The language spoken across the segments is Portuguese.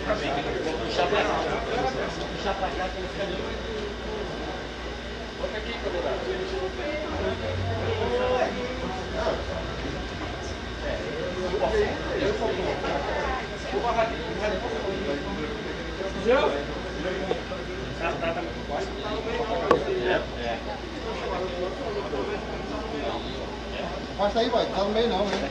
Puxar pra cá, tem que ficar ali. Bota aqui, coordenado. Passa aí, vai. Tá no meio não, né?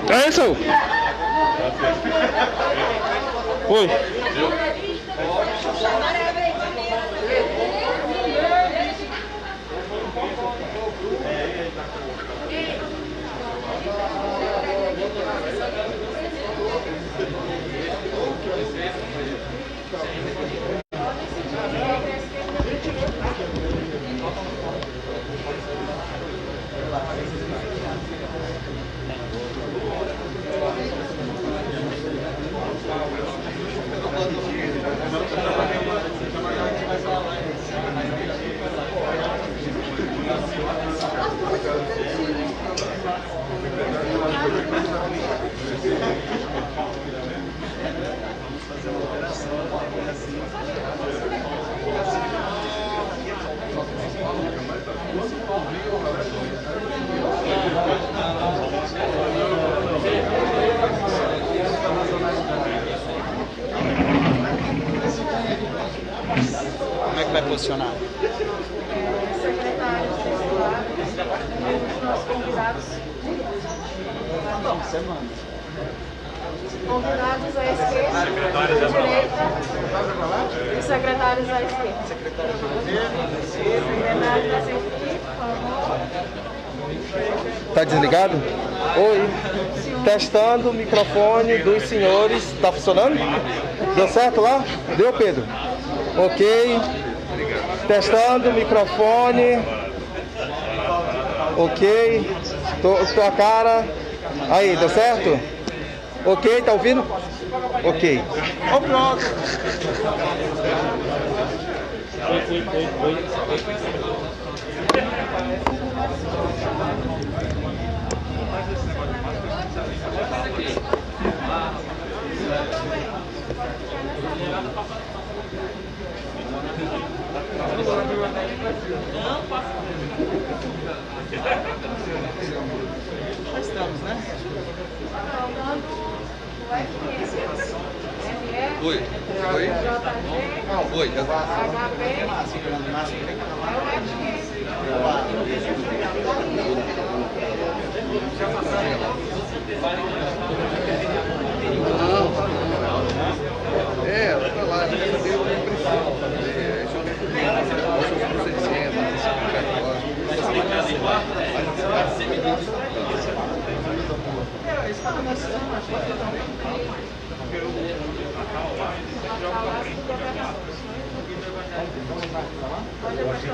É isso. Oi. Como é que vai posicionar? Secretários os nossos convidados. Não, você manda. Convidados à esquerda, à direita e secretários à esquerda. Secretários à esquerda, por favor. Tá desligado? Oi. Testando o microfone dos senhores. Tá funcionando? Deu certo lá? Deu, Pedro? Ok. Testando o microfone. Ok. Tua cara. Aí, deu certo? Ok, tá ouvindo? Ok. Ó, pronto. Já estamos, né? Faltando o FS, ME, Oi. Oi. JG, Oi. HP, é o FS. É, ela tá lá, ela quer saber o que precisa fazer. Isso eu vejo os procedimentos,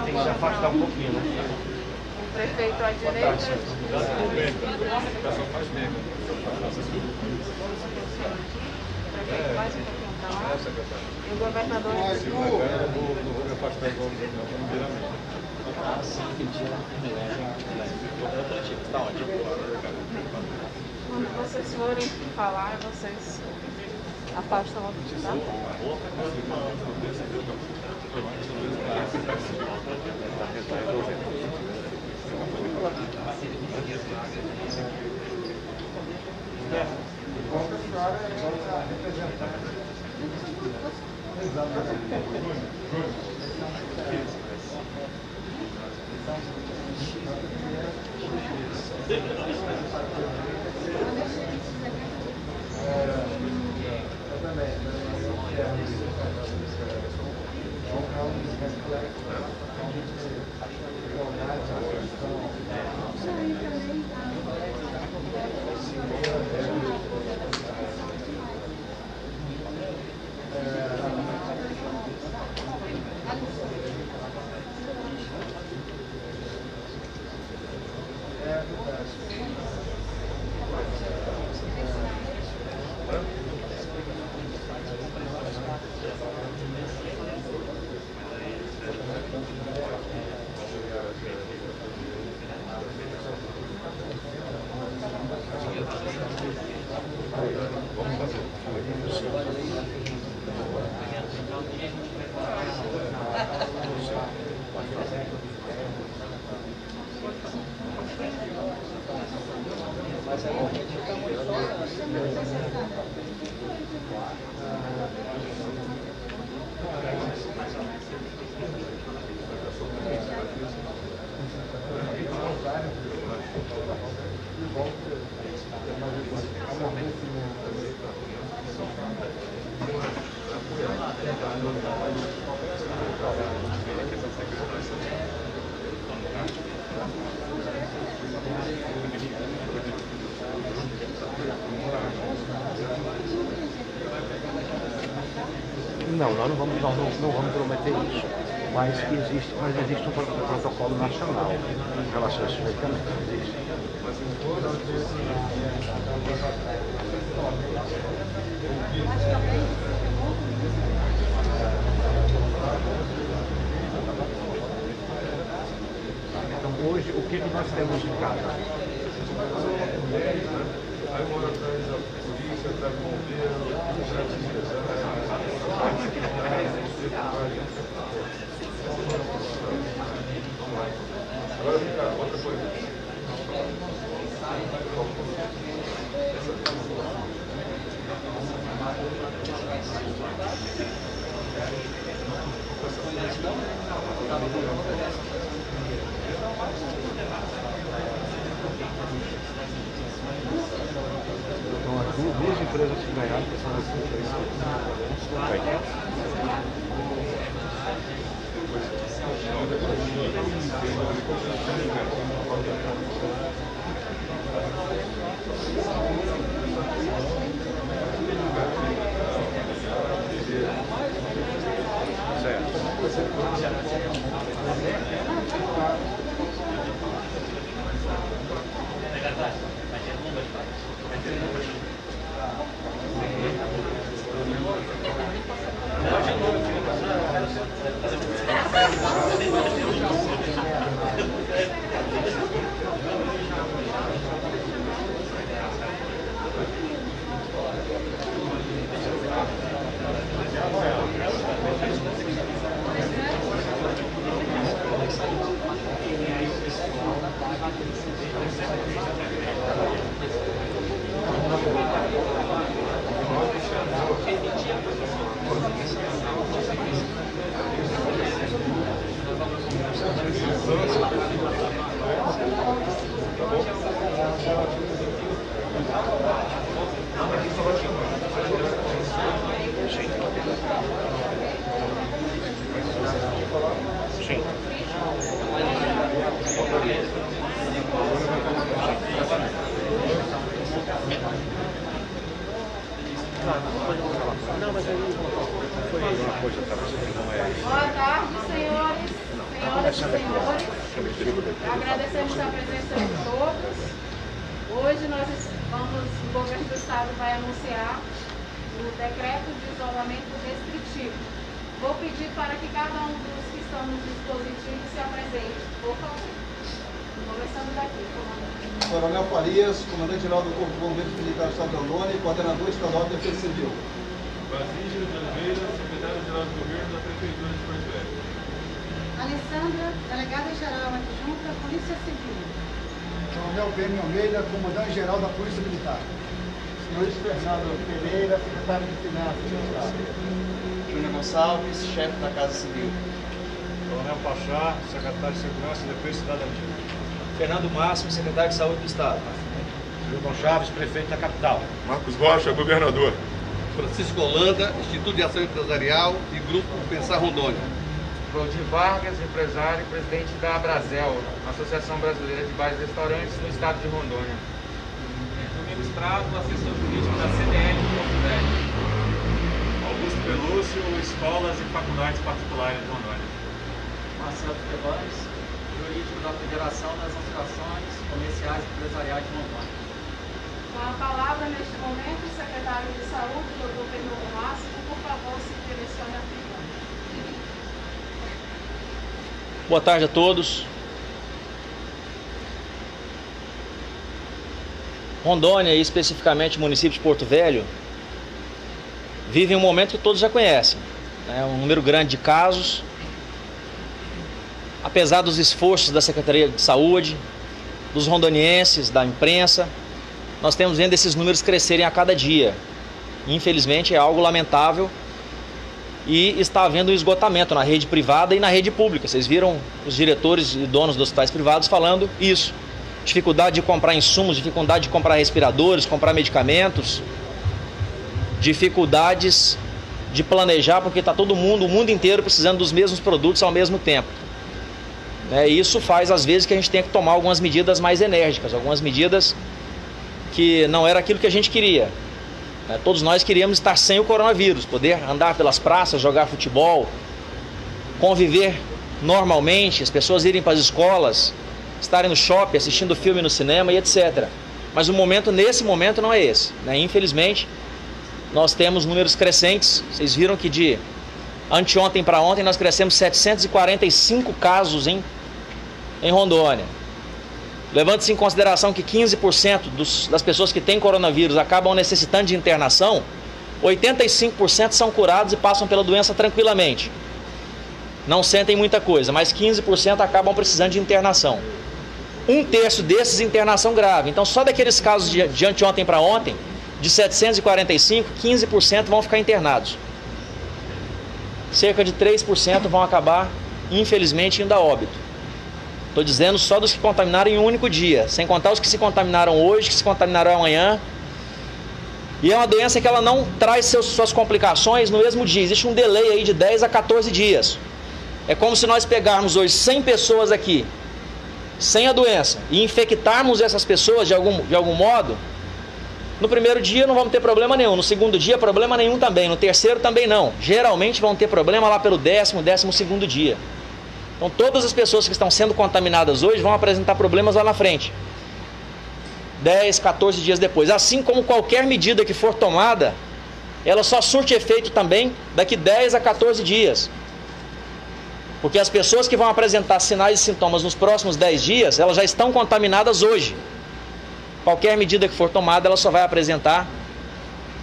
Tem que se afastar um pouquinho, né? O prefeito à direita. Mais um pouquinho pra lá. E o governador. Quando vocês forem falar, vocês afastam o outro, tá? Não, nós não vamos prometer isso. Mas existe um protocolo nacional em relação a esse medicamento. Existe. Então hoje, o que nós temos em casa? Então, as duas empresas que ganharam, que são as Boa tarde, senhores. Senhoras e senhores. Agradecemos a presença de todos. Hoje o governo do estado vai anunciar o decreto de isolamento restritivo. Vou pedir para que cada um dos que estão nos dispositivos se apresente, por favor. Começando daqui, comandante. Coronel Farias, comandante-geral do Corpo de Bombeiros Militar do Estado de Rondônia e coordenador estadual de Defesa Civil. Basílio de Oliveira, secretário-geral do governo da Prefeitura de Porto Velho. Alessandra, delegada-geral adjunta, Polícia Civil. Coronel Beni Almeida, comandante-geral da Polícia Militar. Senhor Fernando Pereira, secretário de Finanças do Estado. Júnior Gonçalves, chefe da Casa Civil. Coronel Pachá, secretário de Segurança e Defesa e Cidadania. Fernando Máximo, secretário de Saúde do Estado. Milton Chaves, prefeito da capital. Marcos Rocha, governador. Francisco Holanda, Instituto de Ação Empresarial e Grupo Pensar Rondônia. Claudir Vargas, empresário e presidente da Abrazel, Associação Brasileira de Bares e Restaurantes no estado de Rondônia. Domingos Prado, assessor jurídico da CDL de Porto Velho. Augusto Pelúcio, escolas e faculdades particulares de Rondônia. Marcelo Tebanes, jurídico da Federação das Associações Comerciais e Empresariais de Rondônia. Com a palavra, neste momento, o secretário de Saúde, doutor Fernando Máximo, por favor, se direcione à tribuna. Boa tarde a todos. Rondônia, e especificamente o município de Porto Velho, vive um momento que todos já conhecem, né? Um número grande de casos. Apesar dos esforços da Secretaria de Saúde, dos rondonienses, da imprensa, nós temos vendo esses números crescerem a cada dia. Infelizmente é algo lamentável e está havendo um esgotamento na rede privada e na rede pública. Vocês viram os diretores e donos dos hospitais privados falando isso. Dificuldade de comprar insumos, dificuldade de comprar respiradores, comprar medicamentos, dificuldades de planejar, porque está todo mundo, o mundo inteiro precisando dos mesmos produtos ao mesmo tempo. Isso faz, às vezes, que a gente tenha que tomar algumas medidas mais enérgicas, algumas medidas que não era aquilo que a gente queria. Todos nós queríamos estar sem o coronavírus, poder andar pelas praças, jogar futebol, conviver normalmente, as pessoas irem para as escolas, estarem no shopping, assistindo filme no cinema e etc. Mas o momento, nesse momento, não é esse. Infelizmente, nós temos números crescentes. Vocês viram que de anteontem para ontem nós crescemos 745 casos em Rondônia. Levando-se em consideração que 15% das pessoas que têm coronavírus acabam necessitando de internação, 85% são curados e passam pela doença tranquilamente. Não sentem muita coisa, mas 15% acabam precisando de internação. 1/3 desses internação grave. Então, só daqueles casos de anteontem para ontem, de 745, 15% vão ficar internados. Cerca de 3% vão acabar, infelizmente, indo a óbito. Estou dizendo só dos que contaminaram em um único dia, sem contar os que se contaminaram hoje, que se contaminarão amanhã. E é uma doença que ela não traz suas complicações no mesmo dia. Existe um delay aí de 10 a 14 dias. É como se nós pegarmos hoje 100 pessoas aqui, sem a doença, e infectarmos essas pessoas de algum modo. No primeiro dia não vamos ter problema nenhum, no segundo dia problema nenhum também, no terceiro também não. Geralmente vão ter problema lá pelo 12º dia. Então todas as pessoas que estão sendo contaminadas hoje vão apresentar problemas lá na frente, 10, 14 dias depois. Assim como qualquer medida que for tomada, ela só surte efeito também daqui 10 a 14 dias. Porque as pessoas que vão apresentar sinais e sintomas nos próximos 10 dias, elas já estão contaminadas hoje. Qualquer medida que for tomada, ela só vai apresentar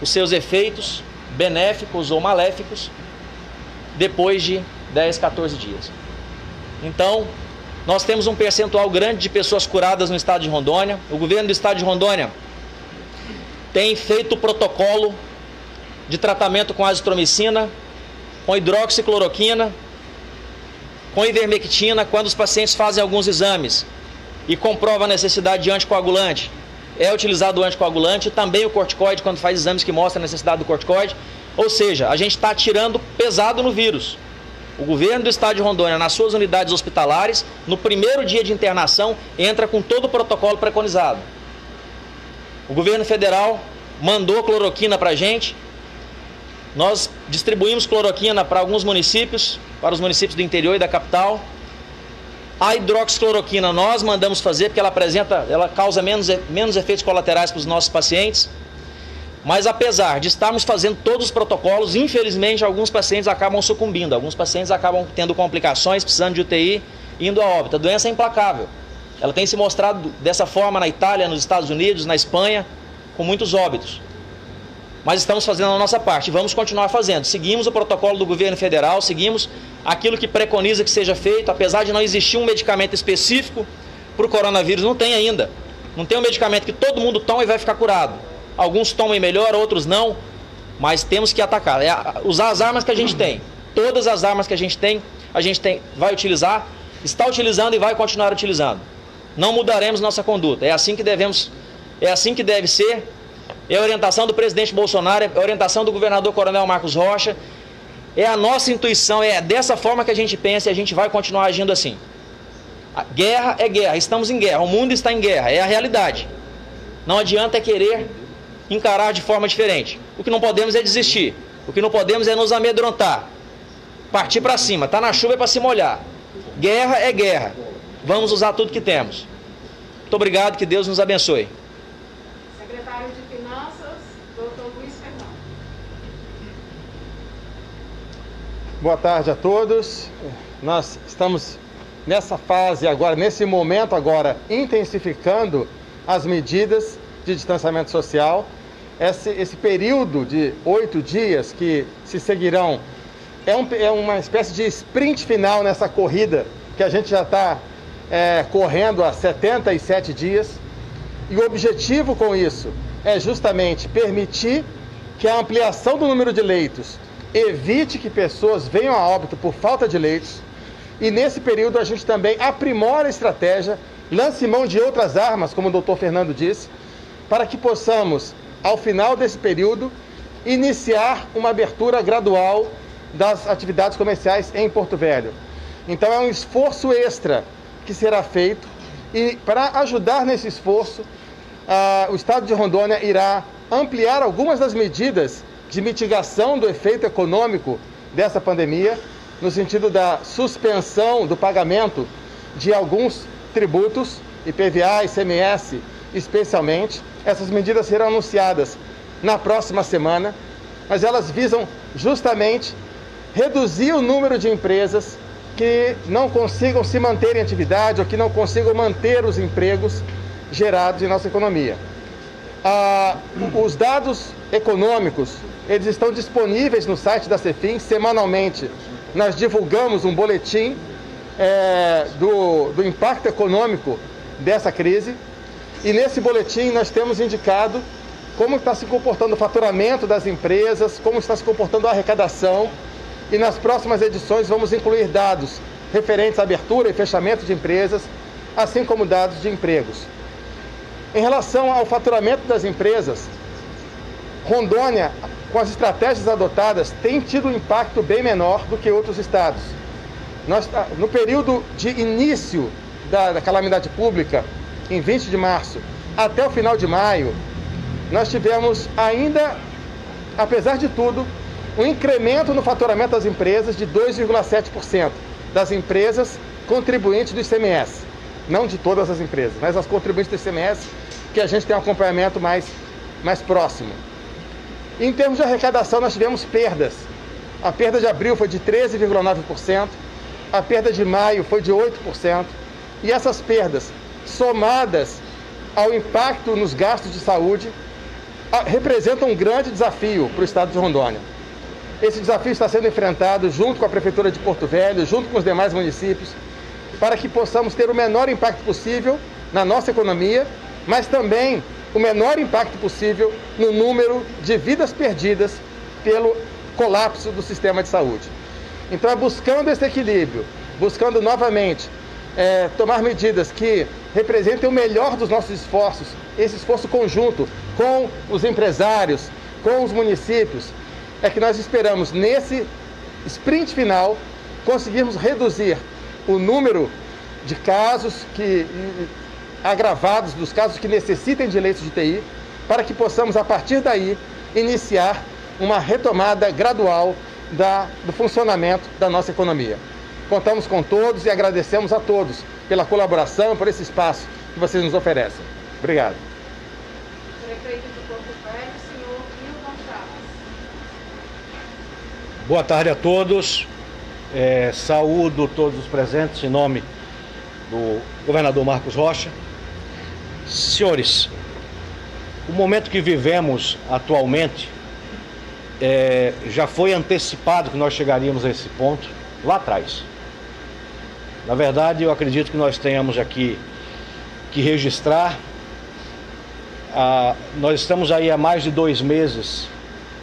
os seus efeitos benéficos ou maléficos depois de 10, 14 dias. Então, nós temos um percentual grande de pessoas curadas no estado de Rondônia. O governo do estado de Rondônia tem feito o protocolo de tratamento com azitromicina, com hidroxicloroquina, com ivermectina, quando os pacientes fazem alguns exames e comprovam a necessidade de anticoagulante. É utilizado o anticoagulante e também o corticoide, quando faz exames que mostram a necessidade do corticoide. Ou seja, a gente está atirando pesado no vírus. O governo do estado de Rondônia, nas suas unidades hospitalares, no primeiro dia de internação, entra com todo o protocolo preconizado. O governo federal mandou cloroquina para a gente. Nós distribuímos cloroquina para alguns municípios, para os municípios do interior e da capital. A hidroxicloroquina nós mandamos fazer porque ela causa menos efeitos colaterais para os nossos pacientes. Mas apesar de estarmos fazendo todos os protocolos, infelizmente alguns pacientes acabam sucumbindo, alguns pacientes acabam tendo complicações, precisando de UTI, indo a óbito. A doença é implacável. Ela tem se mostrado dessa forma na Itália, nos Estados Unidos, na Espanha, com muitos óbitos. Mas estamos fazendo a nossa parte, vamos continuar fazendo. Seguimos o protocolo do governo federal, seguimos aquilo que preconiza que seja feito, apesar de não existir um medicamento específico para o coronavírus, não tem ainda. Não tem um medicamento que todo mundo toma e vai ficar curado. Alguns tomam melhor, outros não, mas temos que atacar. Usar as armas que a gente tem. Todas as armas que a gente tem, vai utilizar, está utilizando e vai continuar utilizando. Não mudaremos nossa conduta. É assim que deve ser. É a orientação do presidente Bolsonaro, é a orientação do governador Coronel Marcos Rocha. É a nossa intuição, é dessa forma que a gente pensa e a gente vai continuar agindo assim. A guerra é guerra, estamos em guerra, o mundo está em guerra, é a realidade. Não adianta querer encarar de forma diferente. O que não podemos é desistir, o que não podemos é nos amedrontar. Partir para cima, tá na chuva é para se molhar. Guerra é guerra, vamos usar tudo que temos. Muito obrigado, que Deus nos abençoe. Secretário de Finanças, Dr. Luiz Fernando. Boa tarde a todos. Nós estamos nessa fase agora, nesse momento agora, intensificando as medidas de distanciamento social. Esse período de 8 dias que se seguirão é uma espécie de sprint final nessa corrida que a gente já está correndo há 77 dias. E o objetivo com isso é justamente permitir que a ampliação do número de leitos evite que pessoas venham a óbito por falta de leitos. E nesse período a gente também aprimora a estratégia, lance mão de outras armas, como o doutor Fernando disse, para que possamos, ao final desse período, iniciar uma abertura gradual das atividades comerciais em Porto Velho. Então é um esforço extra que será feito e, para ajudar nesse esforço, o Estado de Rondônia irá ampliar algumas das medidas de mitigação do efeito econômico dessa pandemia, no sentido da suspensão do pagamento de alguns tributos, IPVA, ICMS especialmente. Essas medidas serão anunciadas na próxima semana, mas elas visam justamente reduzir o número de empresas que não consigam se manter em atividade ou que não consigam manter os empregos gerados em nossa economia. Os dados econômicos, eles estão disponíveis no site da Cefim. Semanalmente nós divulgamos um boletim do impacto econômico dessa crise, e nesse boletim nós temos indicado como está se comportando o faturamento das empresas, como está se comportando a arrecadação, e nas próximas edições vamos incluir dados referentes à abertura e fechamento de empresas, assim como dados de empregos. Em relação ao faturamento das empresas, Rondônia, com as estratégias adotadas, tem tido um impacto bem menor do que outros estados. No período de início da calamidade pública, em 20 de março, até o final de maio, nós tivemos ainda, apesar de tudo, um incremento no faturamento das empresas de 2,7%, das empresas contribuintes do ICMS. Não de todas as empresas, mas as contribuintes do ICMS, que a gente tem um acompanhamento mais próximo. Em termos de arrecadação, nós tivemos perdas. A perda de abril foi de 13,9%, a perda de maio foi de 8%, e essas perdas, somadas ao impacto nos gastos de saúde, representam um grande desafio para o estado de Rondônia. Esse desafio está sendo enfrentado junto com a Prefeitura de Porto Velho, junto com os demais municípios, para que possamos ter o menor impacto possível na nossa economia, mas também o menor impacto possível no número de vidas perdidas pelo colapso do sistema de saúde. Então é buscando esse equilíbrio, buscando novamente tomar medidas que representem o melhor dos nossos esforços, esse esforço conjunto com os empresários, com os municípios, é que nós esperamos, nesse sprint final, conseguirmos reduzir o número de casos agravados, dos casos que necessitem de leitos de UTI, para que possamos, a partir daí, iniciar uma retomada gradual do funcionamento da nossa economia. Contamos com todos e agradecemos a todos pela colaboração, por esse espaço que vocês nos oferecem. Obrigado. Prefeito de Porto Velho, senhor Hilton Chaves. Boa tarde a todos. Saúdo todos os presentes em nome do governador Marcos Rocha. Senhores, o momento que vivemos atualmente já foi antecipado que nós chegaríamos a esse ponto lá atrás. Na verdade, eu acredito que nós tenhamos aqui que registrar. Nós estamos aí há mais de 2 meses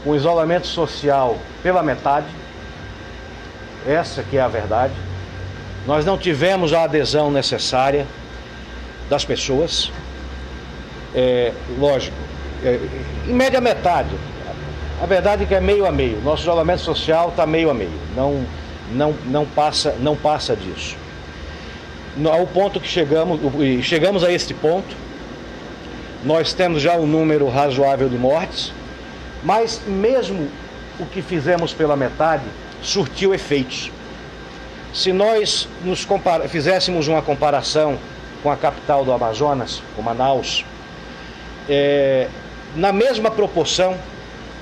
com isolamento social pela metade. Essa que é a verdade. Nós não tivemos a adesão necessária das pessoas. Lógico, em média metade. A verdade é que é meio a meio. Nosso isolamento social está meio a meio. Não passa disso. Ao ponto que chegamos a este ponto, nós temos já um número razoável de mortes, mas mesmo o que fizemos pela metade surtiu efeitos. Se nós fizéssemos uma comparação com a capital do Amazonas, com Manaus, na mesma proporção,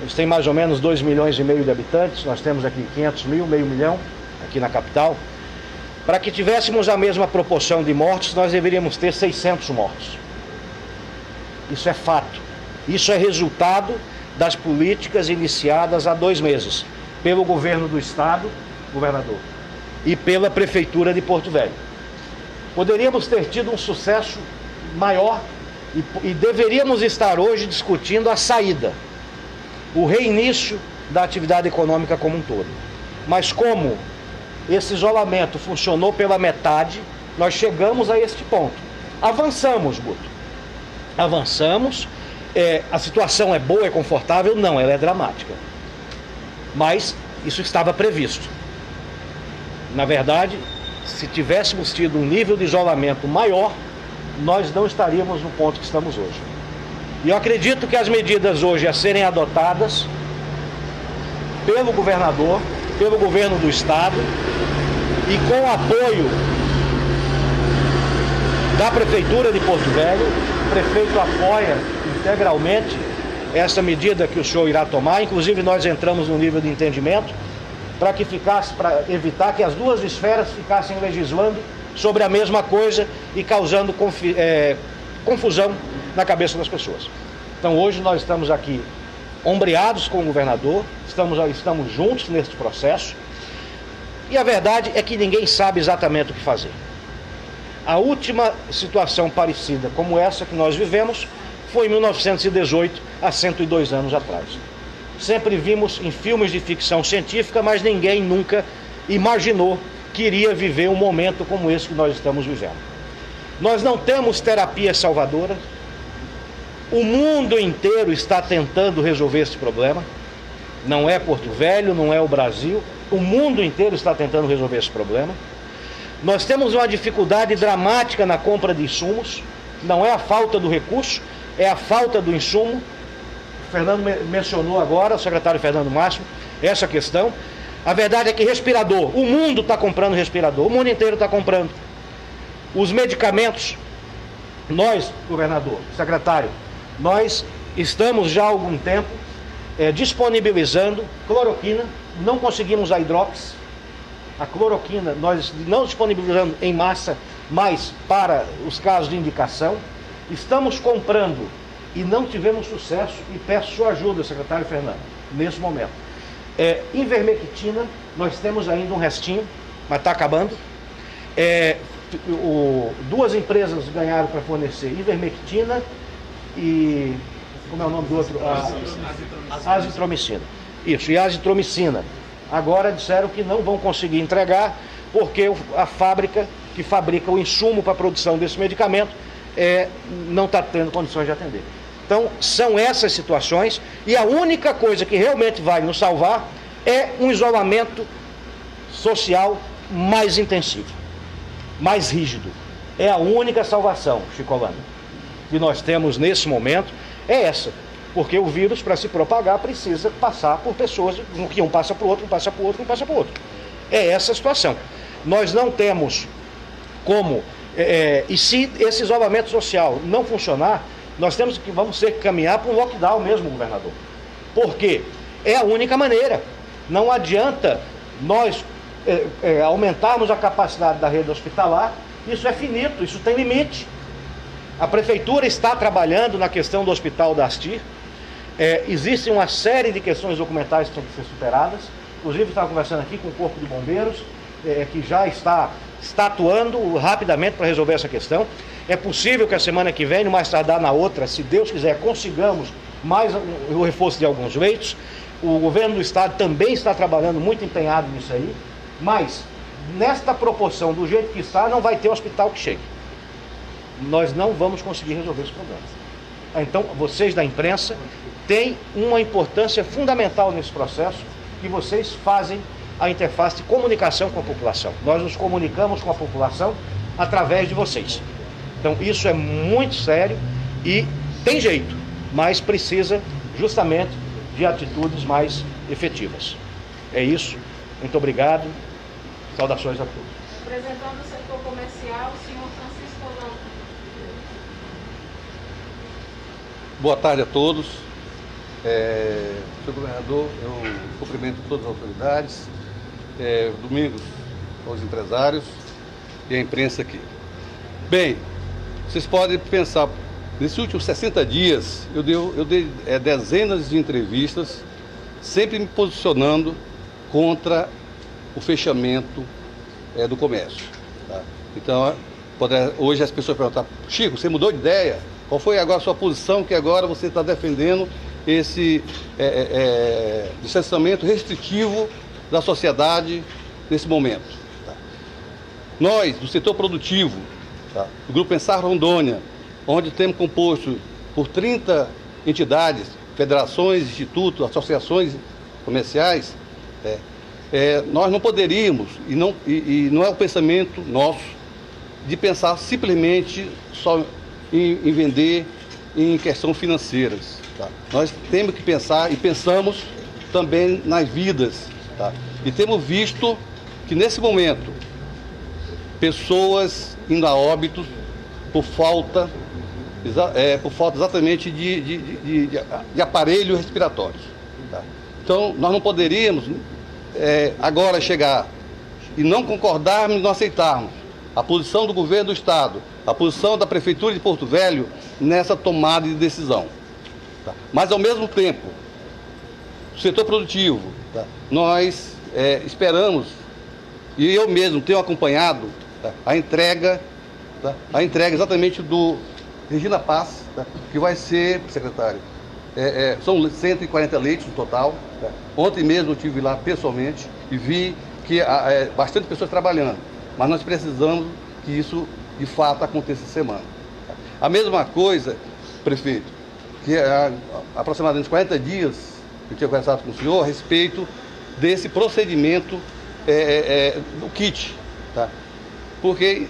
eles têm mais ou menos 2,5 milhões de habitantes, nós temos aqui 500 mil, meio milhão, aqui na capital. Para que tivéssemos a mesma proporção de mortes, nós deveríamos ter 600 mortos. Isso é fato. Isso é resultado das políticas iniciadas há 2 meses pelo governo do estado, governador, e pela prefeitura de Porto Velho. Poderíamos ter tido um sucesso maior e deveríamos estar hoje discutindo a saída, o reinício da atividade econômica como um todo. Mas como esse isolamento funcionou pela metade, nós chegamos a este ponto. Avançamos, Guto. Avançamos, a situação é boa, é confortável? Não, ela é dramática. Mas isso estava previsto. Na verdade, se tivéssemos tido um nível de isolamento maior, nós não estaríamos no ponto que estamos hoje. E eu acredito que as medidas hoje a serem adotadas pelo governador, pelo governo do estado e com o apoio da Prefeitura de Porto Velho, o prefeito apoia integralmente essa medida que o senhor irá tomar. Inclusive nós entramos num nível de entendimento para evitar que as duas esferas ficassem legislando sobre a mesma coisa e causando confusão na cabeça das pessoas. Então hoje nós estamos aqui ombreados com o governador, estamos juntos nesse processo, e a verdade é que ninguém sabe exatamente o que fazer. A última situação parecida como essa que nós vivemos foi em 1918, há 102 anos atrás. Sempre vimos em filmes de ficção científica, mas ninguém nunca imaginou que iria viver um momento como esse que nós estamos vivendo. Nós não temos terapia salvadora. O mundo inteiro está tentando resolver esse problema. Não é Porto Velho, não é o Brasil. O mundo inteiro está tentando resolver esse problema. Nós temos uma dificuldade dramática na compra de insumos. Não é a falta do recurso, é a falta do insumo. O Fernando mencionou agora, o secretário Fernando Máximo, essa questão. A verdade é que respirador, o mundo está comprando respirador, o mundo inteiro está comprando. Os medicamentos, nós, governador, secretário, nós estamos já há algum tempo disponibilizando cloroquina, não conseguimos a hidrox. A cloroquina nós não disponibilizando em massa, mas para os casos de indicação. Estamos comprando e não tivemos sucesso, e peço sua ajuda, secretário Fernando, nesse momento. Ivermectina, nós temos ainda um restinho, mas está acabando. Duas empresas ganharam para fornecer ivermectina e... como é o nome do outro? Azitromicina. Isso, e azitromicina. Agora disseram que não vão conseguir entregar porque a fábrica que fabrica o insumo para a produção desse medicamento não está tendo condições de atender. Então, são essas situações, e a única coisa que realmente vai nos salvar é um isolamento social mais intensivo, mais rígido. É a única salvação, Chico Holanda, que nós temos nesse momento, é essa. Porque o vírus, para se propagar, precisa passar por pessoas, que um passa para o outro, um passa para o outro, um passa para o outro. É essa a situação. Nós não temos como... e se esse isolamento social não funcionar, nós vamos ter que caminhar para um lockdown mesmo, governador. Por quê? É a única maneira. Não adianta nós aumentarmos a capacidade da rede hospitalar. Isso é finito, isso tem limite. A prefeitura está trabalhando na questão do Hospital da Astir. Existe uma série de questões documentais que têm que ser superadas. Inclusive, estava conversando aqui com o Corpo de Bombeiros, que já está atuando rapidamente para resolver essa questão. É possível que a semana que vem, no mais tardar na outra, se Deus quiser, consigamos mais o reforço de alguns leitos. O governo do estado também está trabalhando muito empenhado nisso aí, mas nesta proporção, do jeito que está, não vai ter hospital que chegue. Nós não vamos conseguir resolver esse problema. Então, vocês da imprensa têm uma importância fundamental nesse processo, que vocês fazem a interface de comunicação com a população. Nós nos comunicamos com a população através de vocês. Então, isso é muito sério e tem jeito, mas precisa justamente de atitudes mais efetivas. É isso. Muito obrigado. Saudações a todos. Representando o setor comercial, o senhor Francisco Holanda. Boa tarde a todos. Senhor governador, eu cumprimento todas as autoridades, Domingos aos empresários e a imprensa aqui. Bem, vocês podem pensar, nesses últimos 60 dias, eu dei dezenas de entrevistas, sempre me posicionando contra o fechamento do comércio. Tá? Então, hoje as pessoas perguntam: Chico, você mudou de ideia? Qual foi agora a sua posição que agora você está defendendo esse distanciamento restritivo da sociedade nesse momento? Tá? Nós, do setor produtivo, tá, do Grupo Pensar Rondônia, onde temos composto por 30 entidades, federações, institutos, associações comerciais, nós não poderíamos, e não é o pensamento nosso, de pensar simplesmente só em vender em questões financeiras. Tá? Nós temos que pensar, e pensamos também nas vidas. Tá? E temos visto que nesse momento, pessoas indo a óbito por falta exatamente de aparelho respiratório. Tá? Então, nós não poderíamos agora chegar e não concordarmos, não aceitarmos a posição do governo do Estado, a posição da Prefeitura de Porto Velho nessa tomada de decisão. Tá? Mas, ao mesmo tempo, o setor produtivo, tá? Nós esperamos, e eu mesmo tenho acompanhado, tá? a entrega exatamente do Regina Paz, tá? Que vai ser, secretário, são 140 leitos no total. Tá? Ontem mesmo eu estive lá pessoalmente e vi que bastante pessoas trabalhando, mas nós precisamos que isso de fato aconteça essa semana. Tá? A mesma coisa, prefeito, que há aproximadamente 40 dias eu tinha conversado com o senhor a respeito desse procedimento do kit, tá? Porque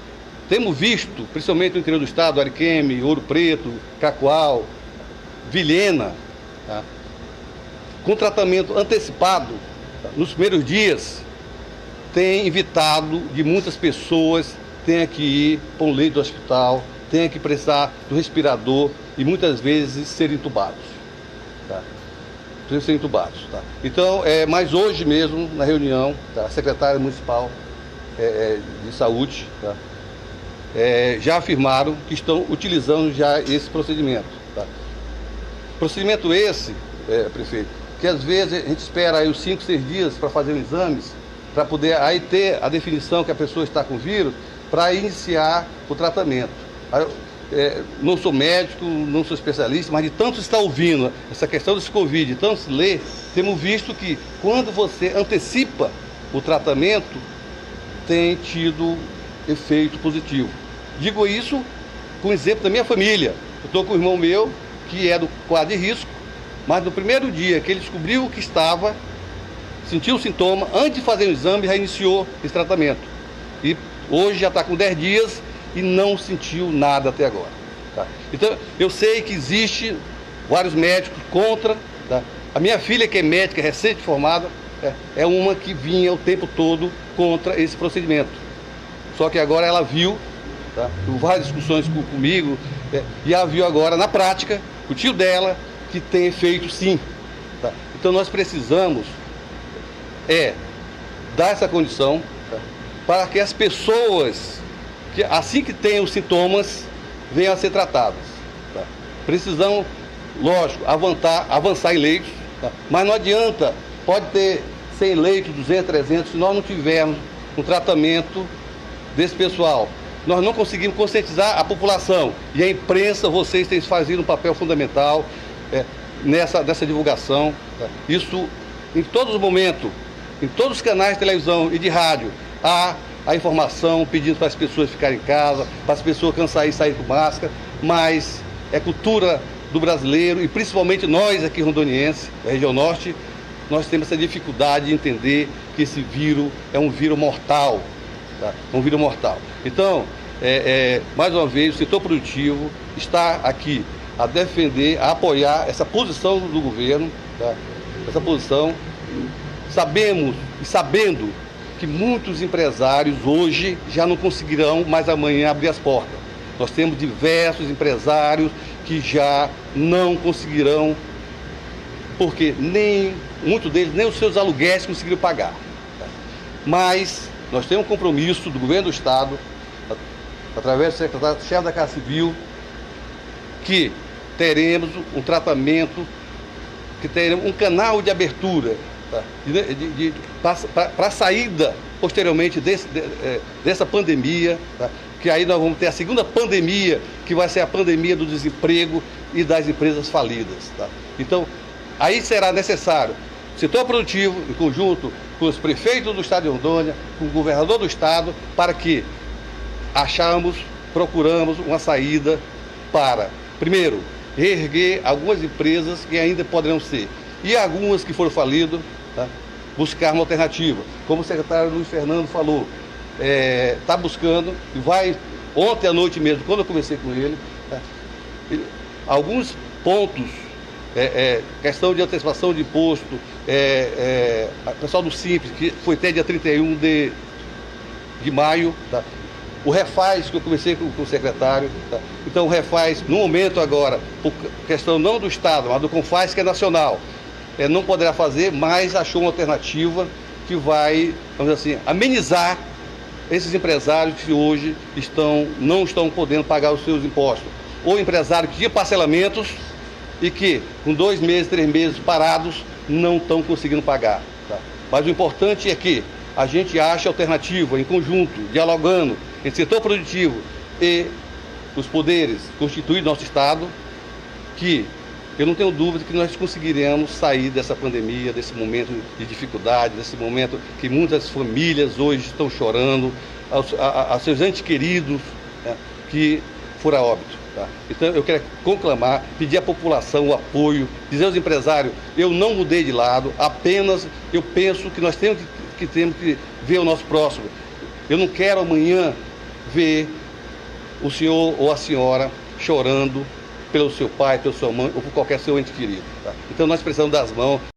temos visto, principalmente no interior do estado, Ariquemes, Ouro Preto, Cacoal, Vilhena, tá? Com tratamento antecipado, tá? Nos primeiros dias, tem evitado de muitas pessoas tenham que ir para um leito do hospital, tenham que precisar do respirador e muitas vezes serem entubados. Tá? Serem entubados. Tá? Então, mas hoje mesmo, na reunião, tá? A secretária municipal de saúde, tá? Já afirmaram que estão utilizando já esse procedimento. Tá? Procedimento esse, prefeito, que às vezes a gente espera aí os 5, 6 dias para fazer os exames, para poder aí ter a definição que a pessoa está com vírus, para iniciar o tratamento. Não sou médico, não sou especialista, mas de tanto se está ouvindo essa questão desse Covid, de tanto se lê, temos visto que quando você antecipa o tratamento, tem tido efeito positivo. Digo isso com exemplo da minha família. Eu estou com um irmão meu que é do quadro de risco, mas no primeiro dia que ele descobriu que estava, sentiu o sintoma, antes de fazer o exame, já iniciou esse tratamento. E hoje já está com 10 dias e não sentiu nada até agora. Tá? Então, eu sei que existe vários médicos contra. Tá? A minha filha, que é médica, recente-formada, é uma que vinha o tempo todo contra esse procedimento. Só que agora ela viu, tá? Várias discussões comigo, e ela viu agora na prática, o tio dela, que tem efeito sim. Tá? Então nós precisamos dar essa condição, tá? Para que as pessoas, que assim que têm os sintomas, venham a ser tratadas. Tá? Precisamos, lógico, avançar em leitos, tá? Mas não adianta, pode ter 100 leitos, 200, 300, se nós não tivermos um tratamento desse pessoal. Nós não conseguimos conscientizar a população. E a imprensa, vocês têm fazido um papel fundamental nessa divulgação. Tá? Isso, em todos os momentos, em todos os canais de televisão e de rádio, há a informação pedindo para as pessoas ficarem em casa, para as pessoas cansarem e sair com máscara, mas é cultura do brasileiro, e principalmente nós aqui rondonienses, da região norte, nós temos essa dificuldade de entender que esse vírus é um vírus mortal. Tá? Um vírus mortal. Então, mais uma vez, o setor produtivo está aqui a defender, a apoiar essa posição do governo, tá? Essa posição, sabendo que muitos empresários hoje já não conseguirão mais amanhã abrir as portas. Nós temos diversos empresários que já não conseguirão, porque muitos deles nem os seus aluguéis conseguiram pagar. Tá? Mas nós temos um compromisso do governo do Estado, através do secretário-chefe da Casa Civil, que teremos um tratamento, que teremos um canal de abertura, tá? Para a saída, posteriormente, dessa pandemia, tá? Que aí nós vamos ter a segunda pandemia, que vai ser a pandemia do desemprego e das empresas falidas. Tá? Então, aí será necessário setor produtivo, em conjunto com os prefeitos do Estado de Rondônia, com o governador do Estado, para que procuramos uma saída para, primeiro, reerguer algumas empresas que ainda poderão ser. E algumas que foram falidas, tá? Buscar uma alternativa. Como o secretário Luiz Fernando falou, está buscando e vai, ontem à noite mesmo, quando eu conversei com ele, tá? Alguns pontos, questão de antecipação de imposto, pessoal do Simples, que foi até dia 31 de maio, tá? O Refaz, que eu conversei com o secretário, tá? Então o Refaz, no momento agora, por questão não do Estado, mas do Confaz, que é nacional, não poderá fazer, mas achou uma alternativa que vai, vamos dizer assim, amenizar esses empresários que hoje não estão podendo pagar os seus impostos. Ou empresário que tinha parcelamentos e que, com 2 meses, 3 meses parados, não estão conseguindo pagar. Tá? Mas o importante é que a gente ache alternativa, em conjunto, dialogando entre o setor produtivo e os poderes constituídos do nosso Estado, que eu não tenho dúvida que nós conseguiremos sair dessa pandemia, desse momento de dificuldade, desse momento que muitas famílias hoje estão chorando, aos seus entes queridos, né, que foram a óbito. Tá? Então eu quero conclamar, pedir à população o apoio, dizer aos empresários, eu não mudei de lado, apenas eu penso que nós temos que ver o nosso próximo. Eu não quero amanhã ver o senhor ou a senhora chorando pelo seu pai, pela sua mãe ou por qualquer seu ente querido. Tá? Então nós precisamos das mãos.